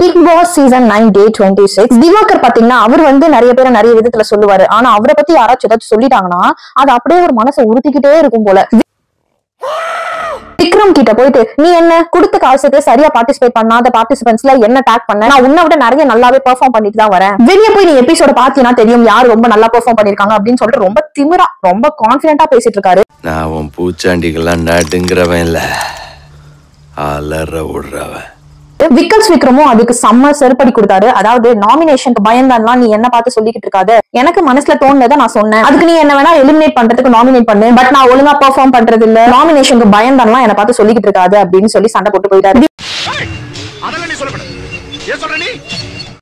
Big Boss season 9 டே 26 திவாகர் பாத்தீங்கன்னா அவர் வந்து நிறைய பேரை நிறைய விதத்துல சொல்லுவாரு. ஆனா அவரை பத்தி யாராச்சும் ஏதாச்சும் சொல்லிட்டாங்கன்னா அது அப்படியே ஒரு மனசை உறுத்திக்கிட்டே இருக்கும் போல. விக்ரம் கிட்ட போயிட்டு நீ என்ன கொடுத்த காசுக்கு சரியா பார்ட்டிசிபேட் பண்ணாத பார்ட்டிசிபென்ட்ஸ்ல என்ன டாக் பண்ண, நான் உன்னை விட நிறைய நல்லாவே பெர்ஃபார்ம் பண்ணிட்டு தான் வரேன், வெளியே போய் நீ எபிசோட பாத்தீங்கன்னா தெரியும் யார் ரொம்ப நல்லா பெர்ஃபார்ம் பண்ணிருக்காங்க அப்படின்னு சொல்லிட்டு ரொம்ப திமிரா ரொம்ப கான்பிடென்ட்டா பேசிட்டு இருக்காரு. நான் உன் பூச்சாண்டிகள்லாம் நாட்டுங்கிறவன் இல்ல, அலற விடுறவன். விக்ரமும் அதுக்கு செம்ம செருப்படி கொடுத்தாரு. அதாவது நாமினேஷனுக்கு பயந்தான்லாம் நீ என்ன பார்த்து சொல்லிக்கிட்டு இருக்காது, எனக்கு மனசுல தோணுனதை நான் சொன்னேன், அதுக்கு நீ என்ன வேணா எலிமினேட் பண்றதுக்கு நாமினேட் பண்ணு, பட் நான் ஒழுங்கா பெர்ஃபார்ம் பண்றது இல்ல, நாமினேஷனுக்கு பயந்தான்லாம் என்ன பார்த்து சொல்லிக்கிட்டு இருக்காது அப்படின்னு சொல்லி சண்டை போட்டு போயிட்டாரு.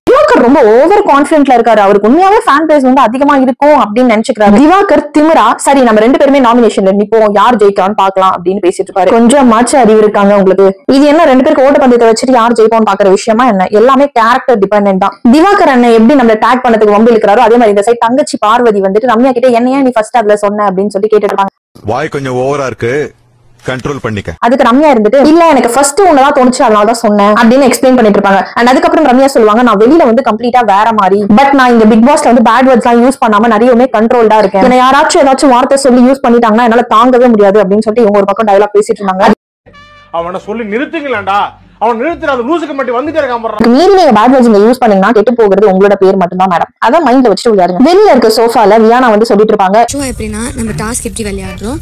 திவாகர் ரொம்ப ஓவர் கான்பிடென்ட்ல இருக்காரு. அவருக்கு உண்மையாவே ஃபேன் பேஸ் வந்து அதிகமா இருக்கும் அப்படின்னு நினைச்சுக்கிறாரு. திவாகர் திமிரா சரி நம்ம ரெண்டு பேருமே நாமினேஷன்ல நிப்போம், யார் ஜெயிக்கான்னு பாக்கலாம் அப்படின்னு பேசிட்டு இருப்பாரு. கொஞ்சம் மாச்சு அறிவு இருக்காங்க உங்களுக்கு. இது என்ன ரெண்டு பேருக்கு ஓட்ட பந்தயத்தை வச்சுட்டு யார் ஜெயிப்போம்னு பாக்குற விஷயமா என்ன, எல்லாமே கேரக்டர் டிபெண்டன்ட் தான். திவாகர் அண்ணன் எப்படி நம்ம டேக் பண்ணதுக்கு வம்பு இருக்கிறாரோ அதே மாதிரி இந்த சைட் தங்கச்சி பார்வதி வந்துட்டு ரம்யா கிட்ட என்னையா நீ ஃபர்ஸ்ட் அதுல சொன்ன அப்படின்னு சொல்லி கேட்டுட்டு இருப்பாங்க. வாய் கொஞ்சம் ஓவரா இருக்கு, கண்ட்ரோல் பண்ணிக்க. அதுக்கு ரம்யா இருந்துட்டு இல்ல எனக்கு ஃபர்ஸ்ட் ஒன்னதான் தோணுச்சு அதனாலதான் சொன்னேன் அப்படின்னு எக்ஸ்பிளைன் பண்ணிட்டு இருப்பாங்க. அண்ட் அதுக்கப்புறம் ரம்யா சொல்லுவாங்க நான் வெளியில வந்து கம்ப்ளீட்டா வேற மாதிரி, பட் நான் இங்க பிக் பாஸ்ல வந்து பேட் வேர்ட்ஸ் எல்லாம் யூஸ் பண்ணாம நிறையவே கண்ட்ரோல்டா இருக்கேன், என்ன யாராச்சும் ஏதாச்சும் வார்த்தை சொல்லி யூஸ் பண்ணிட்டாங்கன்னா என்னால தாங்கவே முடியாது அப்படின்னு சொல்லிட்டு இவங்க ஒரு பக்கம் டயலாக் பேசிட்டு இருந்தாங்க. அவனை சொல்லி நிறுத்துங்களேன்டா, அவன் நிறுத்துற அந்த லூசுக்கு மட்டும் வந்துட்டே இருக்கான். மீறி நீங்க பேட் வேர்ட்ஸ் யூஸ் பண்ணீங்கன்னா கெட்டு போகிறது உங்களோட பேர் மட்டும் தான் மேடம், அதான் மைண்ட்ல வச்சுட்டு விளையாடுங்க. வெளியில இருக்க சோஃபால வியானா வந்து சொல்லிட்டு இருப்பாங்க எப்படின்னா நம்ம டாஸ்க் எப்படி விளையாடுறோம்,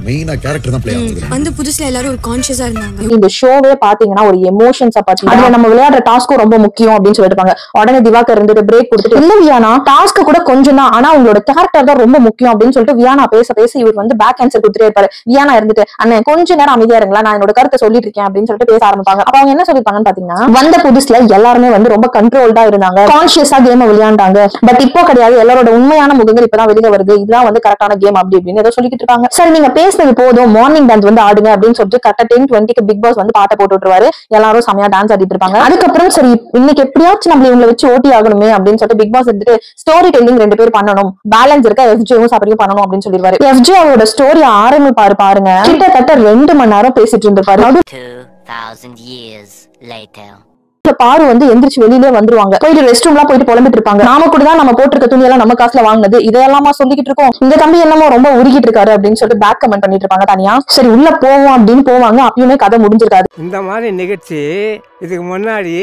மெயினா கேரக்டர் தான் ப்ளே ஆகுது. வந்து புதுசுல எல்லாரும் ஒரு கான்ஷியஸா இருந்தாங்க. இந்த ஷோவே பாத்தீங்கன்னா ஒரு எமோஷன்ஸா பத்தி அதுல நம்ம விளையாடுற டாஸ்க்கும் ரொம்ப முக்கியம் அப்படின்னு சொல்லிட்டு இருப்பாங்க. உடனே திவாகர் இருந்துட்டு பிரேக் கொடுத்துட்டு இல்ல வியானா டாஸ்க் கூட கொஞ்சம் தான், ஆனா உங்களோட கேரக்டர் தான் ரொம்ப முக்கியம் அப்படின்னு சொல்லிட்டு வியானா பேச பேச இவர் வந்து பேக் ஆன்சர் கொடுத்துட்டே இருப்பாரு. வியானா இருந்துட்டு அண்ணன் கொஞ்ச நேரம் அமைதியா இருங்களா, நான் என்னோட கருத்தை சொல்லிட்டு இருக்கேன் அப்படின்னு சொல்லிட்டு பேச ஆரம்பிப்பாங்க. அப்ப அவங்க என்ன சொல்லிருப்பாங்க பாத்தீங்கன்னா வந்த புதுசுல எல்லாருமே வந்து ரொம்ப கண்ட்ரோல்டா இருந்தாங்க, கான்ஷியஸா கேம் விளையாண்டாங்க, பட் இப்போ கிடையாது, எல்லாரோட உண்மையான முகங்கள் இப்பதான் வெளியில வருது, இதுதான் வந்து கரெக்டான கேம் அப்படி அப்படின்னு ஏதோ சொல்லிட்டு இருப்பாங்க. சரி நீங்க பேசுனது போதும், மார்னிங் டான்ஸ் வந்து ஆடுங்க அப்படின்னு சொல்லிட்டு கரெக்டா 10:20 பிக் பாஸ் வந்து பாட்டை போட்டு விட்டுருவாரு. எல்லாரும் செமையா டான்ஸ் ஆடிட்டு இருப்பாங்க. அதுக்கப்புறம் சரி இன்னைக்கு எப்படியாச்சும் நம்ம இவங்களை வச்சு ஓட்டி ஆகணுமே அப்படின்னு சொல்லிட்டு பிக் பாஸ் எடுத்துட்டு ஸ்டோரி டெல்லிங் ரெண்டு பேர் பண்ணணும், பேலன்ஸ் இருக்கா எஃப்ஜேவும் சபரியும் பண்ணணும் அப்படின்னு சொல்லிடுவாரு. எஃப்ஜே அவரோட ஸ்டோரி ஆரம்பிப்பாரு பாருங்க, கிட்டத்தட்ட 2 மணி நேரம் பேசிட்டு இருந்திருப்பாரு. 2000 years later பாரு வந்து எந்திரிச்சு வெளியிலே வந்துருவாங்க, போயிட்டு ரெஸ்ட் ரூம்லாம் போயிட்டு புலம்பிட்டு இருப்பாங்க. நாம கூட தான் நம்ம போட்டிருக்க துணி எல்லாம் நம்ம காசுல வாங்கினது, இதெல்லாமா சொல்லிக்கிட்டு இருக்கோம், இந்த தம்பி என்னமோ ரொம்ப உருகிட்டு இருக்காரு அப்படின்னு சொல்லிட்டு பேக் கமெண்ட் பண்ணிட்டு இருப்பாங்க தனியா. சரி உள்ள போவோம் அப்படின்னு போவாங்க, அப்பயுமே கதை முடிஞ்சிருக்காது. இந்த மாதிரி நிகழ்ச்சி இதுக்கு முன்னாடி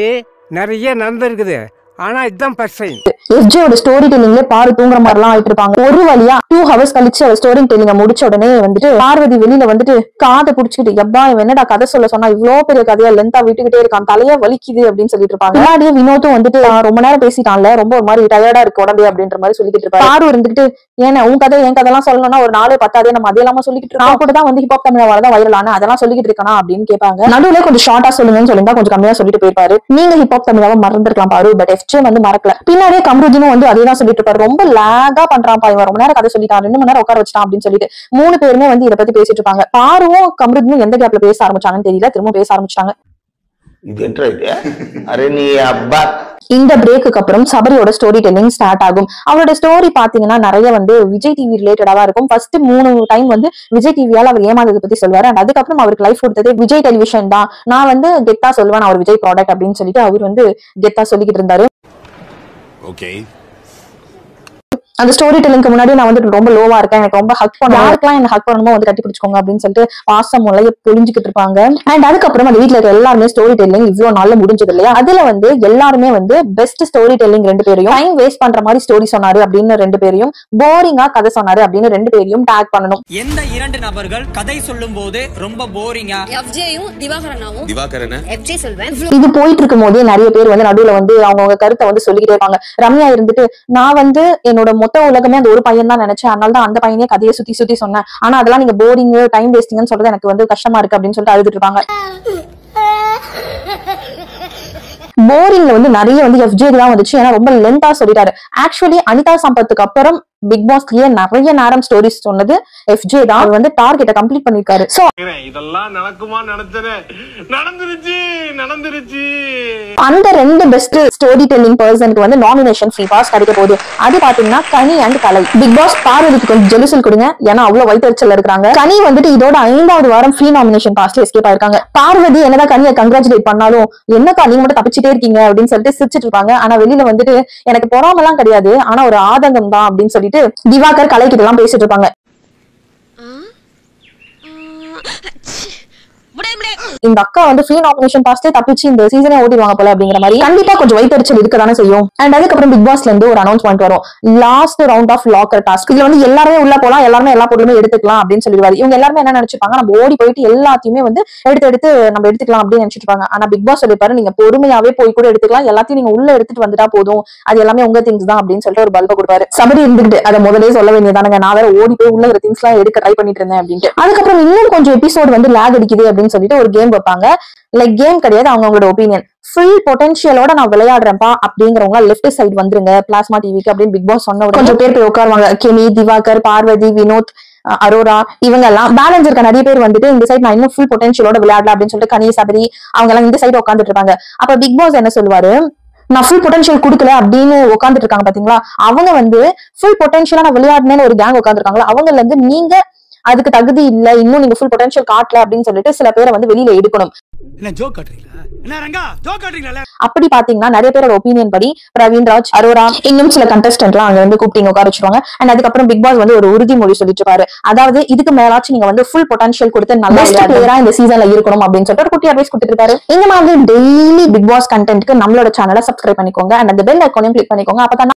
நிறைய நடந்திருக்குது, ஆனா இதுதான் ஃபர்ஸ்ட் டைம். எஃப்ஜேயோட ஸ்டோரி டெல்லிங்ல பாரு தூங்குற மாதிரி எல்லாம் ஆயிட்டு இருப்பாங்க. ஒரு வழியா 2 hours கழிச்சு அவர் ஸ்டோரி டெல்லிங்க முடிச்ச உடனே வந்துட்டு பார்வதி வெளியில வந்துட்டு காதை புடிச்சுக்கிட்டு எப்பா இவன் என்னடா கதை சொல்ல சொன்னா இவ்வளவு பெரிய கதையா லென்த்தா விட்டுக்கிட்டே இருக்கான், தலையா வலிக்குது அப்படின்னு சொல்லிட்டு இருப்பாங்க. முன்னாடியே வினோத்தும் வந்துட்டு ரொம்ப நேரம் பேசிட்டான்ல, ரொம்ப ஒரு மாதிரி டயர்டா இருக்கு உடம்பு அப்படின்ற மாதிரி சொல்லிக்கிட்டு இருப்பாரு. பாரு இருந்துட்டு ஏன்னா உன் கதை என் கதைலாம் சொல்லணும்னா ஒரு 4-10 நம்ம அதெல்லாம சொல்லிக்கிட்டு இருக்கோம், நான் கூட தான் வந்து ஹிப்ஹாப் தமிழ் தான் வைரலான அதெல்லாம் சொல்லிக்கிட்டு இருக்கா அப்படின்னு கேட்பாங்க. நடுவுல கொஞ்சம் ஷார்ட்டா சொல்லுங்கன்னு சொல்லிட்டு கொஞ்சம் கம்மியா சொல்லிட்டு போயிருப்பாரு. நீங்க ஹிப்ஹாப் தமிழாவை மறந்துருக்கலாம் பாரு, பட் எஃப்ஜே வந்து மறக்கல. பின்னாடியே கம்ருதினும் வந்து அதேதான் சொல்லிட்டு இருப்பாரு, ரொம்ப லேகா பண்றான்ப்பா இவன், ரொம்ப நேரம் கதை சொல்லிட்டான், 2 மணி நேரம் உட்கார வச்சிட்டான் அப்படின்னு சொல்லிட்டு 3 பேருமே வந்து இதை பத்தி பேசிட்டு இருப்பாங்க. பாருவும் கம்ருதினும் எந்த கேப்ல பேச ஆரம்பிச்சாங்கன்னு தெரியல, திரும்ப பேச ஆரம்பிச்சாங்க. இந்த பிரேக்கு அப்புறம் சபரியோட ஸ்டோரி டெல்லிங் ஸ்டார்ட் ஆகும். அவரோட ஸ்டோரி பாத்தீங்கன்னா நிறைய வந்து விஜய் டிவி ரிலேட்டடா இருக்கும். ஃபர்ஸ்ட் 3 டைம் வந்து விஜய் டிவியால அவர் ஏமாந்ததை பத்தி சொல்வாரு. அண்ட் அதுக்கப்புறம் அவருக்கு லைஃப் கொடுத்தது விஜய் டெலிவிஷன் தான், நான் வந்து கெத்தா சொல்லுவேன் நான் ஒரு விஜய் ப்ராடக்ட் அப்படின்னு சொல்லிட்டு அவர் வந்து கெத்தா சொல்லிக்கிட்டு இருந்தாரு. அந்த ஸ்டோரி டெல்லிங்க்கு முன்னாடி நான் வந்து ரொம்ப லோவா இருக்கேன், எனக்கு ரொம்ப ஹக் பண்ண யாருக்கெல்லாம் என்ன ஹக் பண்ணணுமோ வந்து கட்டி பிடிச்சுக்கோங்க அப்படின்னு சொல்லிட்டு பாசம் முளைய பொழிஞ்சுக்கிட்டு இருப்பாங்க. அண்ட் அதுக்கப்புறம் அந்த வீட்டுல இருக்க எல்லாருமே ஸ்டோரி டெல்லிங் இவ்வளவு நாள்ல முடிஞ்சது இல்லையா, அதுல வந்து எல்லாருமே வந்து பெஸ்ட் ஸ்டோரி டெல்லிங் 2 பேரையும், டைம் வேஸ்ட் பண்ற மாதிரி ஸ்டோரி சொன்னாரு அப்படின்னு 2 பேரையும், போரிங்கா கதை சொன்னாரு அப்படின்னு 2 பேரையும் டேக் பண்ணணும். எந்த 2 நபர்கள் கதை சொல்லும் போது ரொம்ப போரிங்கா, எஃப்ஜேயும் திவாகரனாவும் எஃப்ஜே சொல்வேன். இது போயிட்டு இருக்கும் போதே நிறைய பேர் வந்து நடுவுல வந்து அவங்க கருத்தை வந்து சொல்லிக்கிட்டே இருப்பாங்க. ரம்யா இருந்துட்டு நான் வந்து என்னோட மொத்த உலகமே அந்த ஒரு பையன் தான் நினைச்சேன், அதனால தான் அந்த பையனே கதையை சுத்தி சுத்தி சொன்னேன், ஆனா அதெல்லாம் நீங்க போரிங் டைம் வேஸ்டிங்னு சொல்றது எனக்கு வந்து கஷ்டமா இருக்கு அப்படின்னு சொல்லிட்டு அழுதுட்டு இருப்பாங்க. போரிங்ல வந்து நிறைய வந்து FJ தான் வந்துச்சு. ஏன்னா ரொம்ப லென்த்தா சொல்லிட்டாரு. ஆக்சுவலி அனிதா சம்பத்துக்கு அப்புறம் பிக் பாஸ்லயே நிறைய நேரம் ஸ்டோரிஸ் சொன்னது FJ தான். அவர் வந்து டார்கெட்டை கம்ப்ளீட் பண்ணிருக்காரு. சோ இதெல்லாம் நடக்குமா நினைச்சேன், நடந்துருச்சு. அந்த 2 பெஸ்ட் ஸ்டோரி டெல்லிங் பர்சனுக்கு வந்து நாமினேஷன் ஃப்ரீ பாஸ் கிடைக்க போகுது. அது பாத்தீங்கன்னா கனி அண்ட் கலை. பிக் பாஸ் பார்வதிக்கு கொஞ்சம் ஜெலுசல் கொடுங்க, ஏன்னா அவ்வளவு வயிற்றுச்சல் இருக்காங்க. கனி வந்துட்டு இதோட 5வது வாரம் ஃப்ரீ நாமினேஷன் பாஸ்ல எஸ்கேப் ஆயிருக்காங்க. பார்வதி என்னதான் கனியை கங்க்ராச்சுலேட் பண்ணாலும் என்னக்கா நீங்க மட்டும் தப்பிச்சுட்டே இருக்கீங்க அப்படின்னு சொல்லிட்டு சிரிச்சிட்டு இருப்பாங்க. ஆனா வெளியில வந்துட்டு எனக்கு பொறாமலாம் கிடையாது, ஆனா ஒரு ஆதங்கம் தான் அப்படின்னு சொல்லிட்டு திவாகர் கலை கிட்ட எல்லாம் பேசிட்டு இருப்பாங்க. இந்த அக்கா வந்து ஃப்ரீ நாமினேஷன் பாஸ்டே தப்பிச்சு இந்த சீசனே ஓட்டிடுவாங்க போல அப்படிங்கிற மாதிரி கண்டிப்பா கொஞ்சம் வயிற்றுச்சல் இருக்கதானே செய்யும். அண்ட் அதுக்கப்புறம் பிக் பாஸ்ல இருந்து ஒரு அனௌன்ஸ்மெண்ட் வரும், last round of locker task. இதுல வந்து எல்லாருமே உள்ள போலாம், எல்லாருமே எல்லா பொருளுமே எடுத்துக்கலாம் அப்படின்னு சொல்லிடுவாரு. இவங்க எல்லாருமே என்ன நினைச்சிருப்பாங்க, நம்ம ஓடி போயிட்டு எல்லாத்தையுமே வந்து எடுத்து நம்ம எடுத்துக்கலாம் அப்படின்னு நினைச்சிட்டு இருப்பாங்க. ஆனா பிக் பாஸ் சொல்லிப்பாரு, நீங்க பொறுமையாவே போய் கூட எடுத்துக்கலாம், எல்லாத்தையும் நீங்க உள்ள எடுத்துட்டு வந்துட்டா போதும், அது எல்லாமே உங்க திங்ஸ் தான் அப்படின்னு சொல்லிட்டு ஒரு பல்பை கொடுப்பாரு. சபரி இருந்துட்டு அதை முதலே சொல்ல வேண்டியதானுங்க, நான் வேற ஓடி போய் உள்ள ஒரு திங்ஸ் எல்லாம் எடுக்க ட்ரை பண்ணிட்டு இருந்தேன் அப்படின்ட்டு. அதுக்கப்புறம் இன்னும் கொஞ்சம் எபிசோட் வந்து லேக் அடிக்குது அப்படின்னு சொல்லிட்டு ஒரு கேம் வைப்பாங்க. லைக் கேம் கிடையாது, அவங்களோட ஒப்பீனியன். ஃபுல் பொட்டன்ஷியலோட நான் விளையாடுறேன்ப்பா அப்படிங்கிறவங்க லெஃப்ட் சைடு வந்துருங்க பிளாஸ்மா டிவிக்கு அப்படின்னு பிக் பாஸ் சொன்ன கொஞ்சம் பேர் போய் உட்காருவாங்க. கெனி, திவாகர், பார்வதி, வினோத், அரோரா இவங்க எல்லாம். பேலன்ஸ் இருக்க நிறைய பேர் வந்துட்டு இந்த சைடு நான் இன்னும் ஃபுல் பொட்டன்ஷியலோட விளையாடலாம் அப்படின்னு சொல்லிட்டு கனி, சபரி அவங்க எல்லாம் இந்த சைடு உட்காந்துட்டு இருப்பாங்க. அப்ப பிக் பாஸ் என்ன சொல்லுவாரு, நான் ஃபுல் பொட்டன்ஷியல் கொடுக்கல அப்படின்னு உட்காந்துட்டு இருக்காங்க பாத்தீங்களா, அவங்க வந்து ஃபுல் பொட்டன்ஷியலா நான் விளையாடுனேன்னு ஒரு கேங் உட்காந்துருக்காங்களா, அவங்கல இருந்து நீங்க அதுக்கு தகுதி இல்ல, இன்னும் நீங்க ஃபுல் பொட்டன்ஷியல் காட்டல அப்படின்னு சொல்லிட்டு சில பேரை வந்து வெளியில எடுக்கணும். அப்படி பாத்தீங்கன்னா நிறைய பேரோட ஒப்பீனியன் படி பிரவீன்ராஜ், அரோரா இன்னும் சில கண்டஸ்டன்ட் எல்லாம் அங்க வந்து கூப்பிட்டு உட்கார வச்சிருவாங்க. அண்ட் அதுக்கப்புறம் பிக் பாஸ் வந்து ஒரு உறுதிமொழி சொல்லிட்டு இருப்பாரு, அதாவது இதுக்கு மேலாச்சும் நீங்க வந்து ஃபுல் பொட்டன்ஷியல் கொடுத்து நல்ல பிளேயரா இந்த சீசன்ல இருக்கணும் அப்படின்னு சொல்லிட்டு ஒரு குட்டி அட்வைஸ் கொடுத்துட்டு இருப்பாரு. இந்த மாதிரி டெய்லி பிக் பாஸ் கண்டென்ட்க்கு நம்மளோட சேனலை சப்ஸ்கிரைப் பண்ணிக்கோங்க. அண்ட் அந்த பெல் ஐகானையும் கிளிக் பண்ணிக்கோங்க. அப்பதான்